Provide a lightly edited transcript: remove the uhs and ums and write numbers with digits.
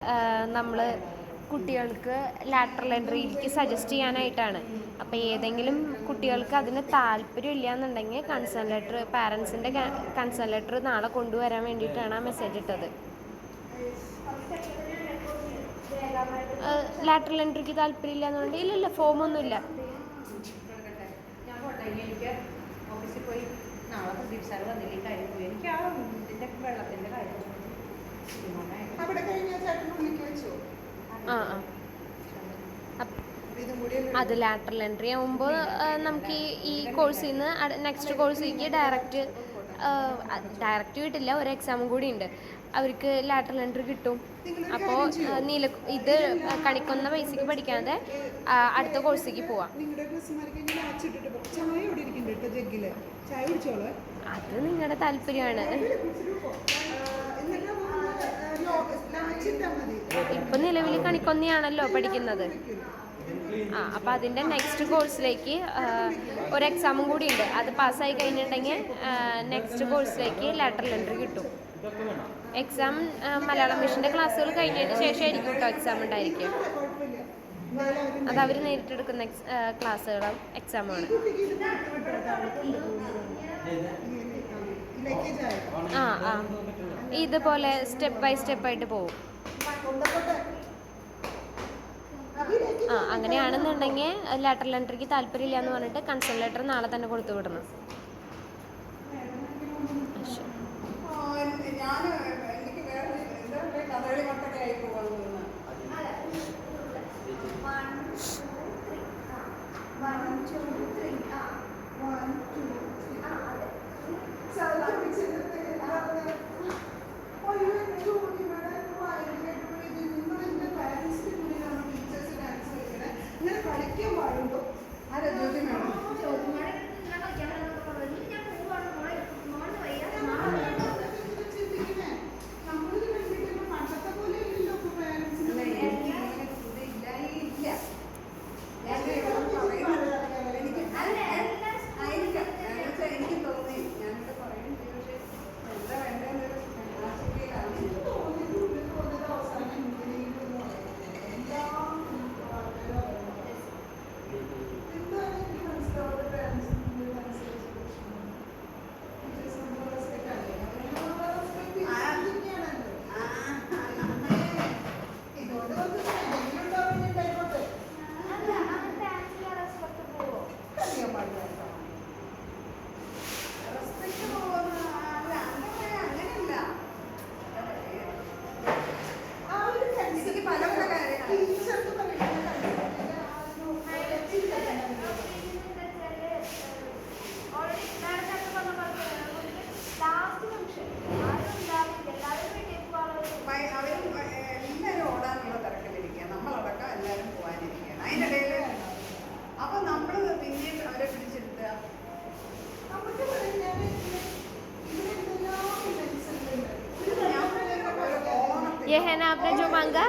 നമ്മൾ കുട്ടികൾക്ക് lateral എൻട്രിയിലേക്ക് suggest ചെയ്യാനായിട്ടാണ്. അപ്പോൾ ഏതെങ്കിലും കുട്ടികൾക്ക് അതിന് താല്പര്യമില്ല എന്നുണ്ടെങ്കിൽ കൺസേൺ ലെറ്റർ, പാരൻസിൻ്റെ കൺസേൺ ലെറ്റർ നാളെ കൊണ്ടുവരാൻ വേണ്ടിയിട്ടാണ് ആ മെസ്സേജ് ഇട്ടത്. ലാറ്ററൽ എൻട്രിക്ക് താല്പര്യമില്ല എന്നുകൊണ്ട് ഇല്ല, ഫോമൊന്നുമില്ല. ഓഫീസിൽ പോയി നാളെ പ്രദീപ് സാർ വന്നില്ലേ കാര്യം പോയി എനിക്ക് ആ ഇതിൻ്റെ വെള്ളത്തിൻ്റെ കാര്യം അത് ലാറ്ററൽ എൻട്രി ആകുമ്പോൾ നമുക്ക് ഈ കോഴ്സിൽ നിന്ന് നെക്സ്റ്റ് കോഴ്സിലേക്ക് ഡയറക്റ്റ് കിട്ടില്ല, ഒരു എക്സാമും കൂടി ഉണ്ട്. അവർക്ക് ലാറ്ററൽ എൻട്രി കിട്ടും. അപ്പോൾ ഇത് കണിക്കൊന്ന പൈസക്ക് പഠിക്കാതെ അടുത്ത കോഴ്സിലേക്ക് പോവാം. അത് നിങ്ങളുടെ താല്പര്യമാണ്. ഇപ്പൊ നിലവിൽ കണിക്കൊന്നയാണല്ലോ പഠിക്കുന്നത്. അപ്പം അതിൻ്റെ നെക്സ്റ്റ് കോഴ്സിലേക്ക് ഒരു എക്സാമും കൂടി ഉണ്ട്. അത് പാസ്സായി കഴിഞ്ഞിട്ടുണ്ടെങ്കിൽ നെക്സ്റ്റ് കോഴ്സിലേക്ക് ലാറ്ററൽ എൻട്രി കിട്ടും. എക്സാം മലയാളം മിഷൻ്റെ ക്ലാസ്സുകൾ കഴിഞ്ഞതിന് ശേഷമായിരിക്കും കേട്ടോ എക്സാം ഉണ്ടായിരിക്കും. അത് അവർ നേരിട്ടെടുക്കുന്ന ക്ലാസ്സുകളും എക്സാമാണ്. ഇതുപോലെ സ്റ്റെപ്പ് ബൈ സ്റ്റെപ്പായിട്ട് പോകും. അങ്ങനെയാണെന്നുണ്ടെങ്കിൽ ലാറ്ററൽ എൻട്രിക്ക് താല്പര്യമില്ല എന്ന് പറഞ്ഞിട്ട് കൺസേൺ ലെറ്റർ നാളെ തന്നെ കൊടുത്തു വിടണം. ये है ना आपने जो मांगा।